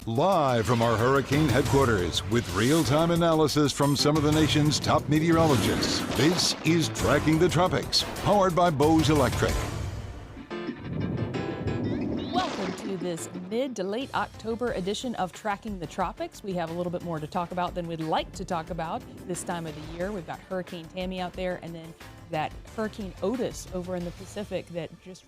Live from our hurricane headquarters with real-time analysis from some of the nation's top meteorologists, this is Tracking the Tropics, powered by Bose Electric. Welcome to this mid to late October edition of Tracking the Tropics. We have a little bit more to talk about than we'd like to talk about this time of the year. We've got Hurricane Tammy out there, and then that Hurricane Otis over in the Pacific that just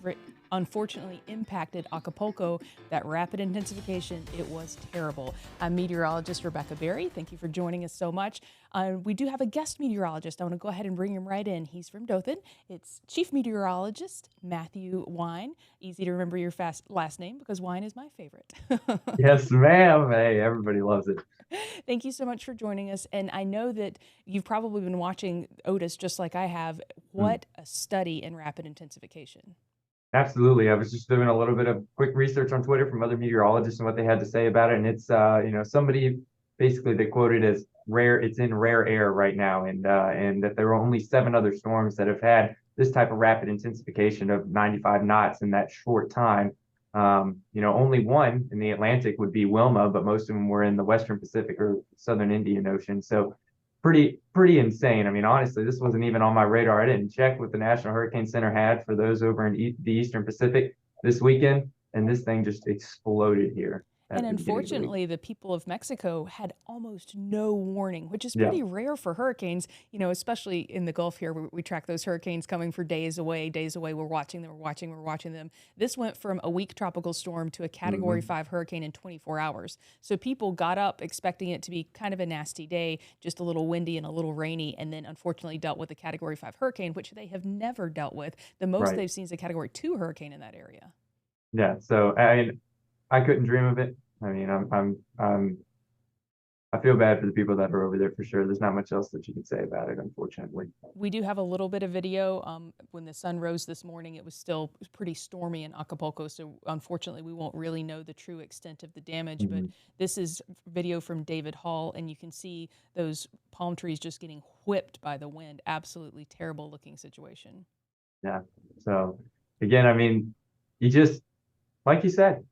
unfortunately impacted Acapulco. That rapid intensification, it was terrible. I'm meteorologist Rebecca Berry. Thank you for joining us so much. We do have a guest meteorologist. I want to go ahead and bring him right in. He's from Dothan. It's Chief Meteorologist Matthew Wine. Easy to remember your last name because wine is my favorite. Yes, ma'am. Hey, everybody loves it. Thank you so much for joining us. And I know that you've probably been watching Otis just like I have. What a study in rapid intensification. Absolutely. I was just doing a little bit of quick research on Twitter from other meteorologists and what they had to say about it. And it's, somebody basically they quoted as rare. It's in rare air right now, and that there are only 7 other storms that have had this type of rapid intensification of 95 knots in that short time. Only one in the Atlantic would be Wilma, but most of them were in the Western Pacific or Southern Indian Ocean. So pretty insane. I mean, honestly, this wasn't even on my radar. I didn't check what the National Hurricane Center had for those over in the Eastern Pacific this weekend, and this thing just exploded here. And unfortunately, the people of Mexico had almost no warning, which is pretty rare for hurricanes, especially in the Gulf here. We track those hurricanes coming for days away. We're watching them. This went from a weak tropical storm to a Category 5 hurricane in 24 hours. So people got up expecting it to be kind of a nasty day, just a little windy and a little rainy, and then unfortunately dealt with a Category 5 hurricane, which they have never dealt with. The most they've seen is a Category 2 hurricane in that area. Yeah, so I couldn't dream of it. I mean, I feel bad for the people that are over there for sure. There's not much else that you can say about it, unfortunately. We do have a little bit of video. When the sun rose this morning, it was still pretty stormy in Acapulco, so unfortunately we won't really know the true extent of the damage, but this is video from David Hall, and you can see those palm trees just getting whipped by the wind. Absolutely terrible looking situation. Yeah, so again, I mean, you just, like you said,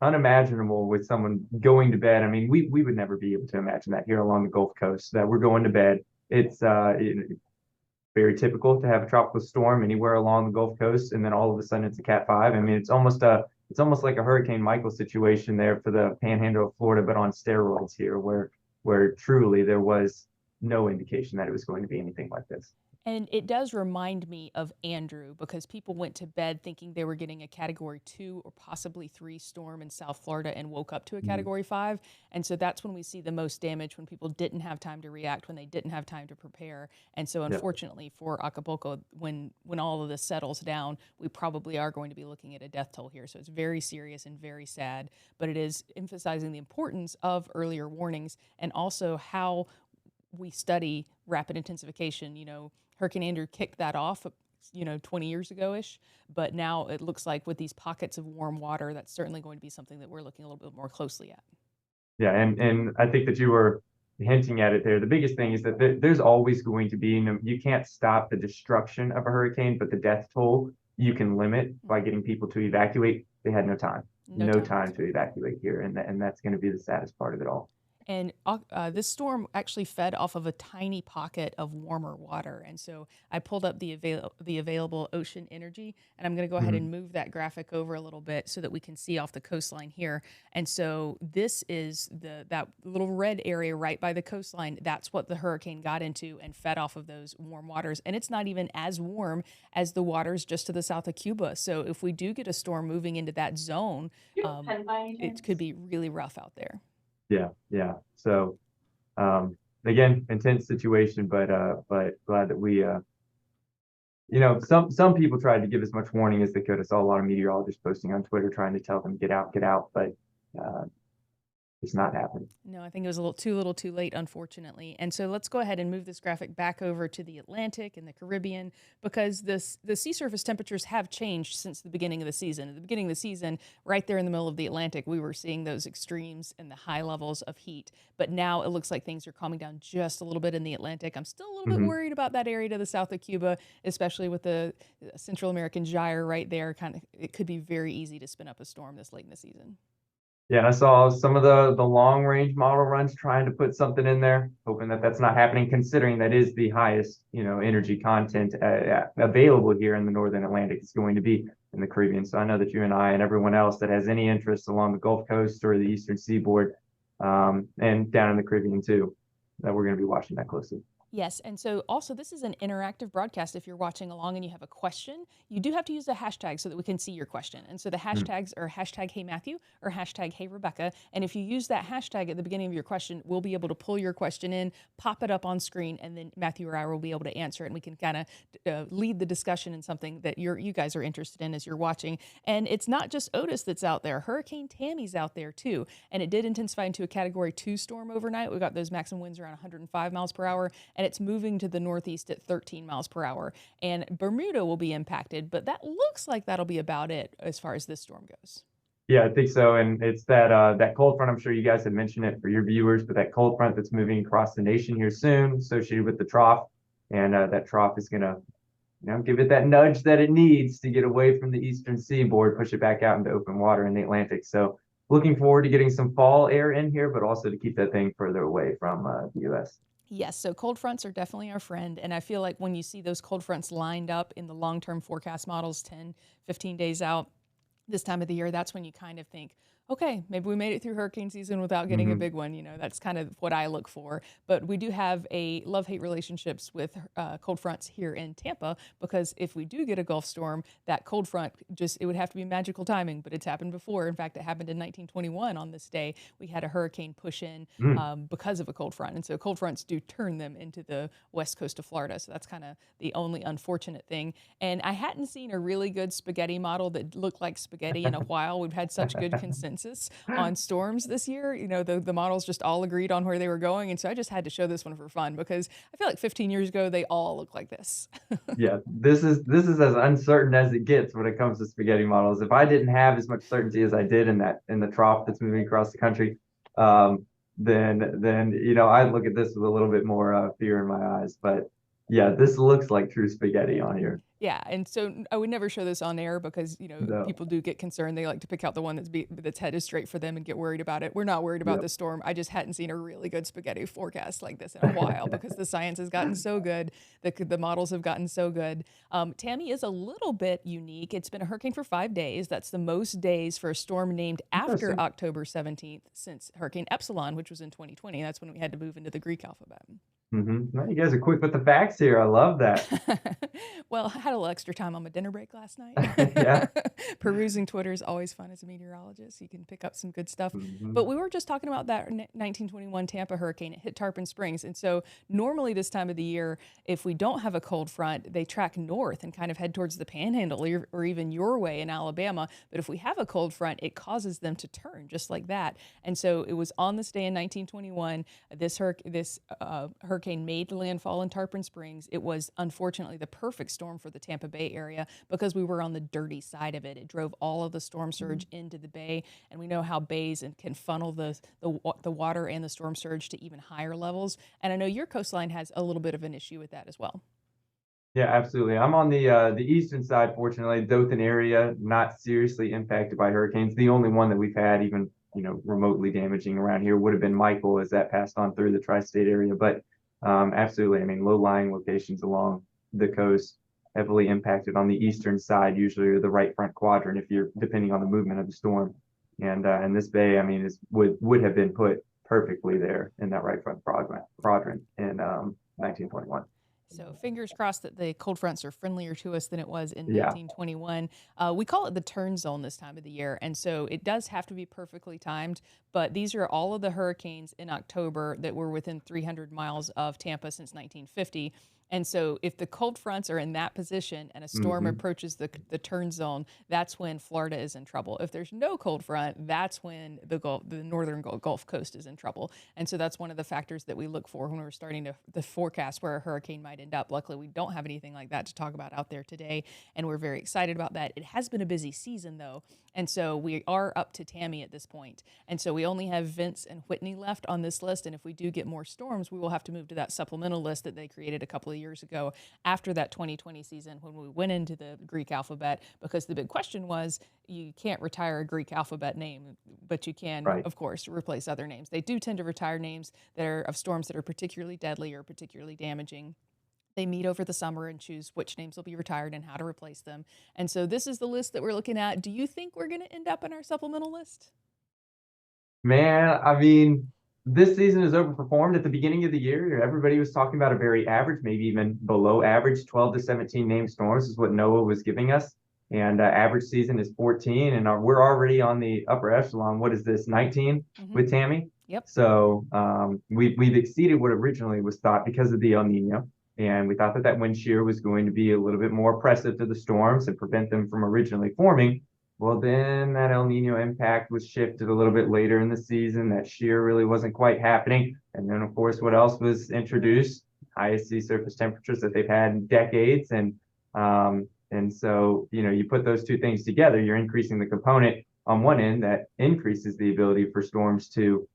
unimaginable with someone going to bed. I mean, we would never be able to imagine that here along the Gulf Coast, that we're going to bed. It's very typical to have a tropical storm anywhere along the Gulf Coast, and then all of a sudden it's a Cat 5. I mean, it's almost like a Hurricane Michael situation there for the Panhandle of Florida, but on steroids here, where truly there was no indication that it was going to be anything like this. And it does remind me of Andrew, because people went to bed thinking they were getting a Category 2 or possibly 3 storm in South Florida and woke up to a Category 5. And so that's when we see the most damage, when people didn't have time to react, when they didn't have time to prepare. And so unfortunately for Acapulco, when all of this settles down, we probably are going to be looking at a death toll here. So it's very serious and very sad, but it is emphasizing the importance of earlier warnings and also how we study rapid intensification. Hurricane Andrew kicked that off, 20 years ago-ish, but now it looks like with these pockets of warm water, that's certainly going to be something that we're looking a little bit more closely at. Yeah, and I think that you were hinting at it there. The biggest thing is that there's always going to be, you can't stop the destruction of a hurricane, but the death toll you can limit by getting people to evacuate. They had no time, no time to evacuate here, and that's going to be the saddest part of it all. And this storm actually fed off of a tiny pocket of warmer water. And so I pulled up the available ocean energy, and I'm going to go ahead and move that graphic over a little bit so that we can see off the coastline here. And so this is that little red area right by the coastline. That's what the hurricane got into and fed off of those warm waters. And it's not even as warm as the waters just to the south of Cuba. So if we do get a storm moving into that zone, it could be really rough out there. Yeah. So, again, intense situation, but glad that we, some people tried to give as much warning as they could. I saw a lot of meteorologists posting on Twitter trying to tell them get out, but it's not happening. No, I think it was a little too late, unfortunately. And so let's go ahead and move this graphic back over to the Atlantic and the Caribbean, because the sea surface temperatures have changed since the beginning of the season. At the beginning of the season, right there in the middle of the Atlantic, we were seeing those extremes and the high levels of heat. But now it looks like things are calming down just a little bit in the Atlantic. I'm still a little bit worried about that area to the south of Cuba, especially with the Central American gyre right there. It could be very easy to spin up a storm this late in the season. Yeah, and I saw some of the long range model runs trying to put something in there, hoping that that's not happening, considering that is the highest, energy content available here in the Northern Atlantic. It's going to be in the Caribbean. So I know that you and I and everyone else that has any interest along the Gulf Coast or the Eastern Seaboard, and down in the Caribbean too, that we're going to be watching that closely. Yes, and so also this is an interactive broadcast. If you're watching along and you have a question, you do have to use a hashtag so that we can see your question. And so the hashtags are hashtag Hey Matthew or hashtag Hey Rebecca. And if you use that hashtag at the beginning of your question, we'll be able to pull your question in, pop it up on screen, and then Matthew or I will be able to answer it. And we can kind of lead the discussion in something that you guys are interested in as you're watching. And it's not just Otis that's out there. Hurricane Tammy's out there too. And it did intensify into a Category 2 storm overnight. We got those maximum winds around 105 miles per hour. And it's moving to the northeast at 13 miles per hour. And Bermuda will be impacted, but that looks like that'll be about it as far as this storm goes. Yeah, I think so. And it's that cold front. I'm sure you guys have mentioned it for your viewers, but that cold front that's moving across the nation here soon, associated with the trough, and that trough is gonna, give it that nudge that it needs to get away from the eastern seaboard, push it back out into open water in the Atlantic. So looking forward to getting some fall air in here, but also to keep that thing further away from the U.S. Yes, so cold fronts are definitely our friend. And I feel like when you see those cold fronts lined up in the long-term forecast models 10, 15 days out, this time of the year, that's when you kind of think, okay, maybe we made it through hurricane season without getting a big one. That's kind of what I look for. But we do have a love-hate relationships with cold fronts here in Tampa, because if we do get a Gulf storm, that cold front it would have to be magical timing, but it's happened before. In fact, it happened in 1921 on this day. We had a hurricane push in because of a cold front. And so cold fronts do turn them into the west coast of Florida. So that's kind of the only unfortunate thing. And I hadn't seen a really good spaghetti model that looked like spaghetti in a while. We've had such good consensus on storms this year. The models just all agreed on where they were going. And so I just had to show this one for fun, because I feel like 15 years ago, they all look like this. Yeah, this is as uncertain as it gets when it comes to spaghetti models. If I didn't have as much certainty as I did in the trough that's moving across the country, then I'd look at this with a little bit more fear in my eyes. But yeah, this looks like true spaghetti on here. Yeah, and so I would never show this on air because No. people do get concerned. They like to pick out the one that's headed straight for them and get worried about it. We're not worried about Yep. this storm. I just hadn't seen a really good spaghetti forecast like this in a while, because the science has gotten so good, the models have gotten so good. Tammy is a little bit unique. It's been a hurricane for 5 days. That's the most days for a storm named after Interesting. October 17th since Hurricane Epsilon, which was in 2020. That's when we had to move into the Greek alphabet. Well, you guys are quick with the facts here. I love that. Well, I had a little extra time on my dinner break last night. Yeah. Perusing Twitter is always fun as a meteorologist. You can pick up some good stuff. Mhm. But we were just talking about that 1921 Tampa hurricane. It hit Tarpon Springs. And so normally this time of the year, if we don't have a cold front, they track north and kind of head towards the Panhandle or even your way in Alabama. But if we have a cold front, it causes them to turn just like that. And so it was on this day in 1921, this hurricane made landfall in Tarpon Springs. It was unfortunately the perfect storm for the Tampa Bay area because we were on the dirty side of it. It drove all of the storm surge into the bay, and we know how bays can funnel the water and the storm surge to even higher levels. And I know your coastline has a little bit of an issue with that as well. Yeah, absolutely. I'm on the eastern side, fortunately. Dothan area, not seriously impacted by hurricanes. The only one that we've had even, remotely damaging around here would have been Michael, as that passed on through the tri-state area. But absolutely, I mean, low-lying locations along the coast, heavily impacted on the eastern side, usually, or the right front quadrant, if you're depending on the movement of the storm. And this bay, I mean, would have been put perfectly there in that right front quadrant in 1921. So fingers crossed that the cold fronts are friendlier to us than it was in Yeah. 1921. We call it the turn zone this time of the year. And so it does have to be perfectly timed. But these are all of the hurricanes in October that were within 300 miles of Tampa since 1950. And so if the cold fronts are in that position and a storm approaches the turn zone, that's when Florida is in trouble. If there's no cold front, that's when the northern Gulf Coast is in trouble. And so that's one of the factors that we look for when we're starting to forecast where a hurricane might end up. Luckily, we don't have anything like that to talk about out there today, and we're very excited about that. It has been a busy season, though, and so we are up to Tammy at this point. And so we only have Vince and Whitney left on this list, and if we do get more storms, we will have to move to that supplemental list that they created a couple of years ago after that 2020 season when we went into the Greek alphabet, because the big question was you can't retire a Greek alphabet name, but you can, Right. of course, replace other names. They do tend to retire names that are of storms that are particularly deadly or particularly damaging. They meet over the summer and choose which names will be retired and how to replace them. And so this is the list that we're looking at. Do you think we're going to end up in our supplemental list? Man, I mean, this season is overperformed at the beginning of the year. Everybody was talking about a very average, maybe even below average, 12 to 17 named storms is what NOAA was giving us. And average season is 14, and we're already on the upper echelon. What is this, 19 with Tammy? Yep. So we've exceeded what originally was thought because of the El Nino. And we thought that that wind shear was going to be a little bit more oppressive to the storms and prevent them from originally forming. Well, then that El Nino impact was shifted a little bit later in the season. That shear really wasn't quite happening. And then, of course, what else was introduced? Highest sea surface temperatures that they've had in decades. And so, you know, you put those two things together, you're increasing the component on one end that increases the ability for storms to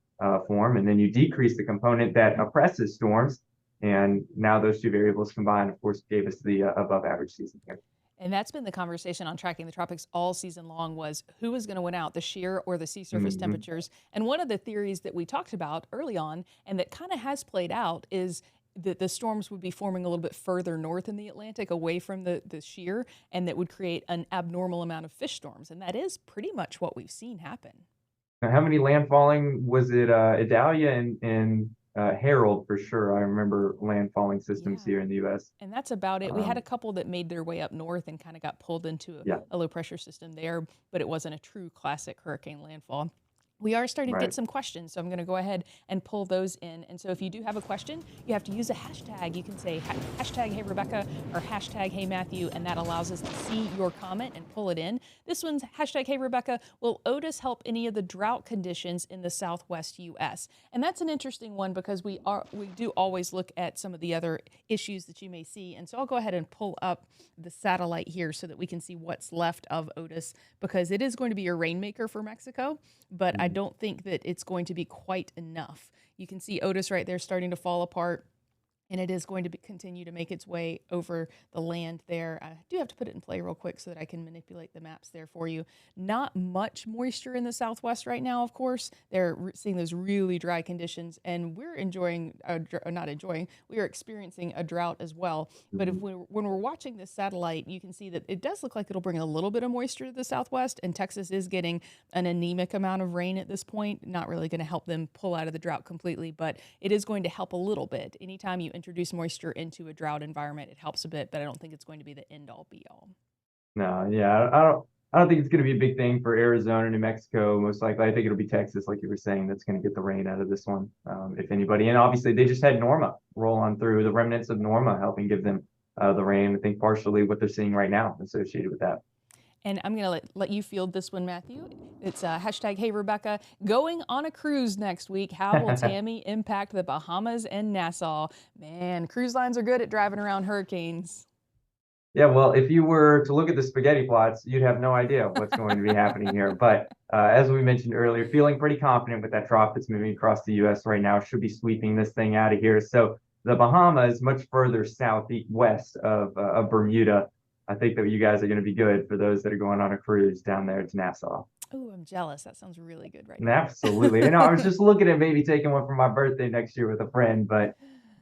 form. And then you decrease the component that oppresses storms. And now those two variables combined, of course, gave us the above average season here. And that's been the conversation on Tracking the Tropics all season long, was who was going to win out, the shear or the sea surface temperatures. And one of the theories that we talked about early on, and that kind of has played out, is that the storms would be forming a little bit further north in the Atlantic, away from the shear, and that would create an abnormal amount of fish storms. And that is pretty much what we've seen happen. Now, how many landfalling was it? Idalia and Harold for sure. I remember landfalling systems here in the U.S. And that's about it. We had a couple that made their way up north and kind of got pulled into a low pressure system there, but it wasn't a true classic hurricane landfall. We are starting to get some questions, so I'm going to go ahead and pull those in. And so if you do have a question, you have to use a hashtag. You can say hashtag Hey Rebecca or hashtag Hey Matthew, and that allows us to see your comment and pull it in. This one's hashtag Hey Rebecca. Will Otis help any of the drought conditions in the Southwest U.S.? And that's an interesting one, because we do always look at some of the other issues that you may see. And so I'll go ahead and pull up the satellite here so that we can see what's left of Otis, because it is going to be a rainmaker for Mexico, but I don't think that it's going to be quite enough. You can see Otis right there starting to fall apart, and it is going to continue to make its way over the land there. I do have to put it in play real quick so that I can manipulate the maps there for you. Not much moisture in the Southwest right now, of course. They're seeing those really dry conditions, and we're we are experiencing a drought as well. But when we're watching this satellite, you can see that it does look like it'll bring a little bit of moisture to the Southwest, and Texas is getting an anemic amount of rain at this point. Not really going to help them pull out of the drought completely, but it is going to help a little bit. Anytime you introduce moisture into a drought environment, it helps a bit, but I don't think it's going to be the end all be all. No, yeah, I don't think it's going to be a big thing for Arizona, New Mexico. Most likely, I think it'll be Texas, like you were saying, that's going to get the rain out of this one, if anybody. And obviously, they just had Norma roll on through, the remnants of Norma helping give them the rain. I think partially what they're seeing right now associated with that. And I'm going to let you field this one, Matthew. It's hashtag Hey Rebecca. Going on a cruise next week. How will Tammy impact the Bahamas and Nassau? Man, cruise lines are good at driving around hurricanes. Yeah, well, if you were to look at the spaghetti plots, you'd have no idea what's going to be happening here. But as we mentioned earlier, feeling pretty confident with that trough that's moving across the U.S. right now, should be sweeping this thing out of here. So the Bahamas, much further southwest of Bermuda. I think that you guys are going to be good for those that are going on a cruise down there to Nassau. Oh, I'm jealous. That sounds really good right now. Absolutely. You know, I was just looking at maybe taking one for my birthday next year with a friend, but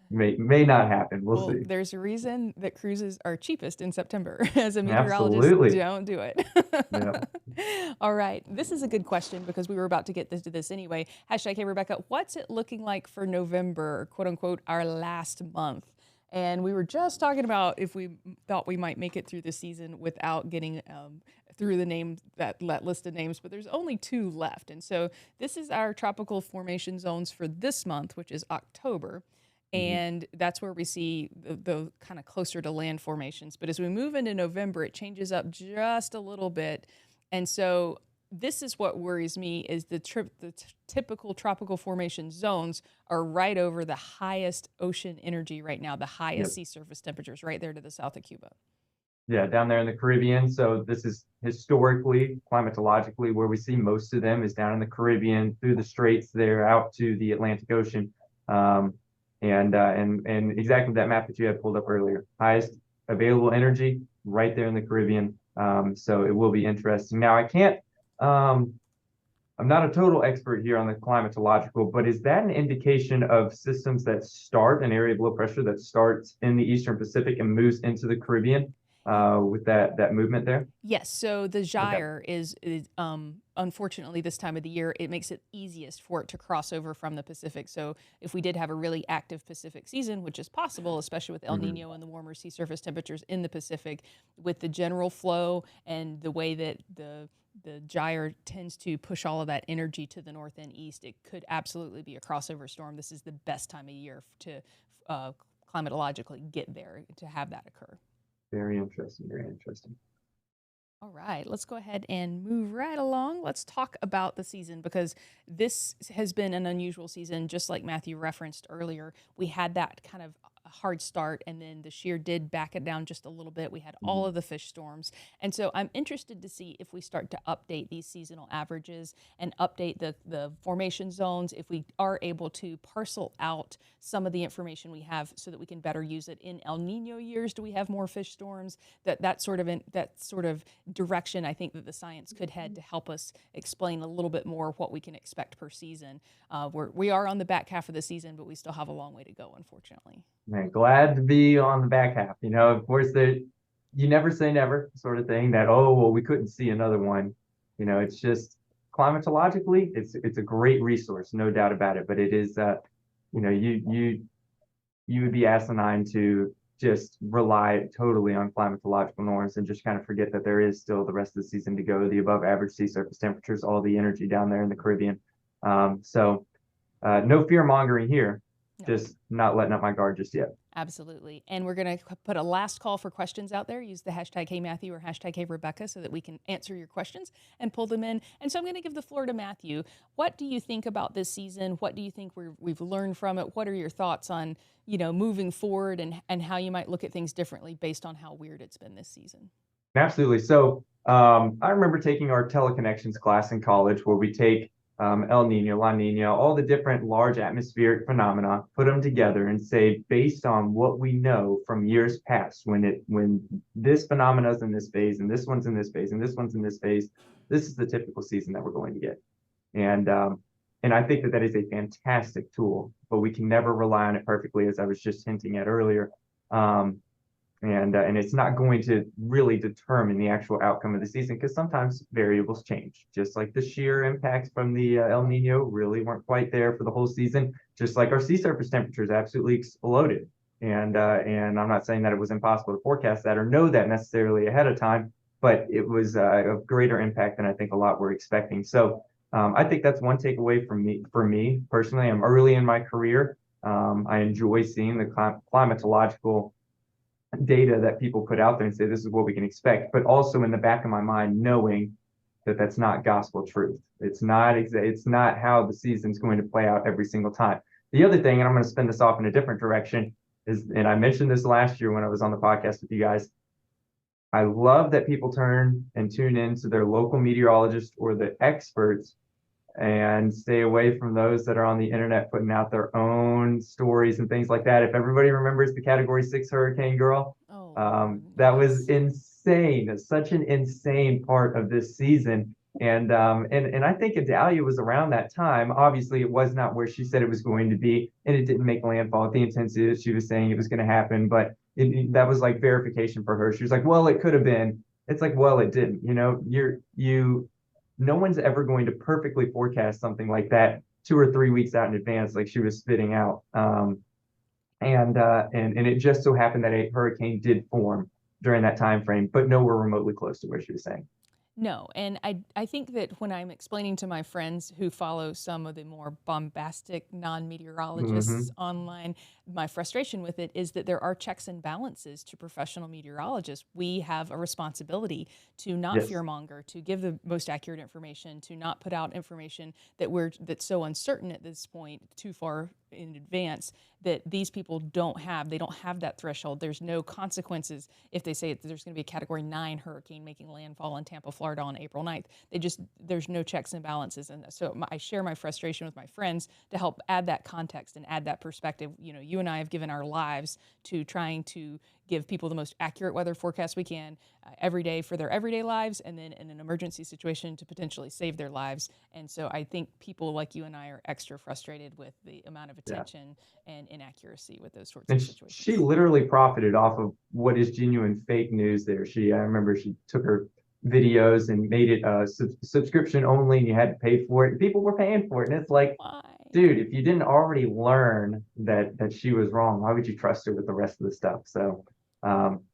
may not happen. We'll see. There's a reason that cruises are cheapest in September. As a meteorologist, Absolutely. don't do it. Yep. All right. This is a good question, because we were about to get to this anyway. Hashtag Hey Rebecca, what's it looking like for November, quote unquote, our last month? And we were just talking about if we thought we might make it through the season without getting through the names, that list of names, but there's only 2 left. And so this is our tropical formation zones for this month, which is October. And that's where we see the kind of closer to land formations. But as we move into November, it changes up just a little bit. And so this is what worries me, is the typical tropical formation zones are right over the highest ocean energy right now, the highest sea surface temperatures right there to the south of Cuba. Yeah, down there in the Caribbean. So this is historically, climatologically, where we see most of them is down in the Caribbean, through the straits there out to the Atlantic Ocean. and exactly that map that you had pulled up earlier. Highest available energy right there in the Caribbean. So it will be interesting. Now I can't. I'm not a total expert here on the climatological, but is that an indication of systems that start an area of low pressure that starts in the Eastern Pacific and moves into the Caribbean with that movement there? Yes, so the Okay. gyre is unfortunately this time of the year, it makes it easiest for it to cross over from the Pacific. So if we did have a really active Pacific season, which is possible, especially with El Nino and the warmer sea surface temperatures in the Pacific, with the general flow and the way that the gyre tends to push all of that energy to the north and east, it could absolutely be a crossover storm. This is the best time of year to climatologically get there to have that occur. Very interesting. Very interesting. All right, let's go ahead and move right along. Let's talk about the season because this has been an unusual season, just like Matthew referenced earlier. We had that kind of hard start, and then the shear did back it down just a little bit. We had all of the fish storms. And so I'm interested to see if we start to update these seasonal averages and update the formation zones, if we are able to parcel out some of the information we have so that we can better use it in El Nino years. Do we have more fish storms? That sort of direction I think that the science could head to help us explain a little bit more what we can expect per season. We are on the back half of the season, but we still have a long way to go, unfortunately. Man, glad to be on the back half. Of course, you never say never sort of thing that, oh, well, we couldn't see another one. It's just climatologically, it's a great resource, no doubt about it. But it is, you would be asinine to just rely totally on climatological norms and just kind of forget that there is still the rest of the season to go, the above average sea surface temperatures, all the energy down there in the Caribbean. So no fear mongering here. No. Just not letting up my guard just yet. Absolutely. And we're going to put a last call for questions out there. Use the hashtag #HeyMatthew or hashtag #HeyRebecca so that we can answer your questions and pull them in. And so I'm going to give the floor to Matthew. What do you think about this season? What do you think we've learned from it? What are your thoughts on, moving forward and how you might look at things differently based on how weird it's been this season? Absolutely. So I remember taking our teleconnections class in college where we take El Nino, La Nina, all the different large atmospheric phenomena, put them together and say, based on what we know from years past, when this phenomena is in this phase and this one's in this phase and this one's in this phase, this is the typical season that we're going to get. And I think that is a fantastic tool, but we can never rely on it perfectly, as I was just hinting at earlier. And it's not going to really determine the actual outcome of the season because sometimes variables change. Just like the shear impacts from the El Nino really weren't quite there for the whole season. Just like our sea surface temperatures absolutely exploded. And I'm not saying that it was impossible to forecast that or know that necessarily ahead of time, but it was of greater impact than I think a lot were expecting. So I think that's one takeaway for me personally. I'm early in my career. I enjoy seeing the climatological data that people put out there and say this is what we can expect, but also in the back of my mind knowing that that's not gospel truth. It's not how the season's going to play out every single time. The other thing, and I'm going to spin this off in a different direction, is, and I mentioned this last year when I was on the podcast with you guys, I love that people turn and tune in to their local meteorologist or the experts and stay away from those that are on the internet putting out their own stories and things like that. If everybody remembers the Category 6 hurricane girl, that was insane. It's such an insane part of this season. And I think Idalia was around that time. Obviously, it was not where she said it was going to be, and it didn't make landfall at the intensity that she was saying it was going to happen. But that was like verification for her. She was like, well, it could have been. It's like, well, it didn't. No one's ever going to perfectly forecast something like that 2 or 3 weeks out in advance, like she was spitting out. And it just so happened that a hurricane did form during that time frame, but nowhere remotely close to where she was saying. No, and I think that when I'm explaining to my friends who follow some of the more bombastic non-meteorologists online, my frustration with it is that there are checks and balances to professional meteorologists. We have a responsibility to not fearmonger, to give the most accurate information, to not put out information that's so uncertain at this point, too far in advance that these people don't have. They don't have that threshold. There's no consequences if they say there's going to be a Category 9 hurricane making landfall in Tampa, Florida on April 9th. There's no checks and balances. And so I share my frustration with my friends to help add that context and add that perspective. You know, you and I have given our lives to trying to give people the most accurate weather forecast we can every day for their everyday lives, and then in an emergency situation to potentially save their lives. And so I think people like you and I are extra frustrated with the amount of attention and inaccuracy with those sorts of situations. She literally profited off of what is genuine fake news there. I remember she took her videos and made it subscription only, and you had to pay for it. People were paying for it, and it's like, why? Dude, if you didn't already learn that she was wrong, why would you trust her with the rest of the stuff? So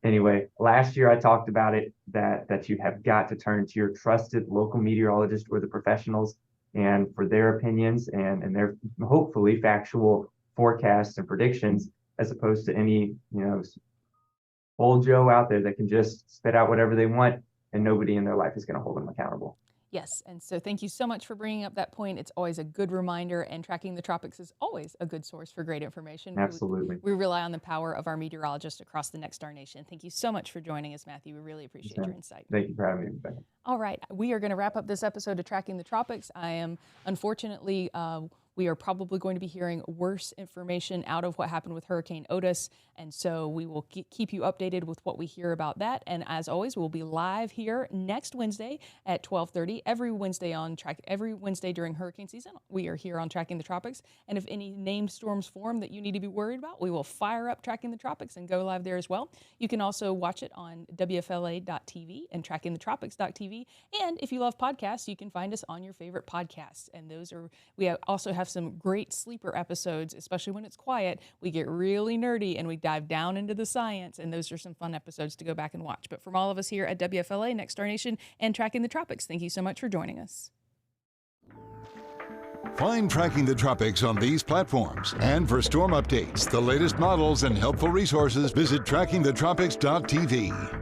anyway, last year I talked about it, that you have got to turn to your trusted local meteorologist or the professionals and for their opinions and their hopefully factual forecasts and predictions, as opposed to any, old Joe out there that can just spit out whatever they want and nobody in their life is going to hold them accountable. Yes, and so thank you so much for bringing up that point. It's always a good reminder, and Tracking the Tropics is always a good source for great information. Absolutely. We rely on the power of our meteorologists across the Next Star Nation. Thank you so much for joining us, Matthew. We really appreciate your insight. Thank you for having me, Rebecca. All right, we are going to wrap up this episode of Tracking the Tropics. Unfortunately, we are probably going to be hearing worse information out of what happened with Hurricane Otis, and so we will keep you updated with what we hear about that. And as always, we'll be live here next Wednesday at 12:30. Every Wednesday during hurricane season, we are here on Tracking the Tropics. And if any named storms form that you need to be worried about, we will fire up Tracking the Tropics and go live there as well. You can also watch it on WFLA.tv and TrackingTheTropics.tv. And if you love podcasts, you can find us on your favorite podcasts. And we also have some great sleeper episodes, especially when it's quiet. We get really nerdy and we dive down into the science, and those are some fun episodes to go back and watch. But from all of us here at WFLA, Next Star Nation, and Tracking the Tropics, thank you so much for joining us. Find Tracking the Tropics on these platforms. And for storm updates, the latest models, and helpful resources, visit TrackingTheTropics.tv.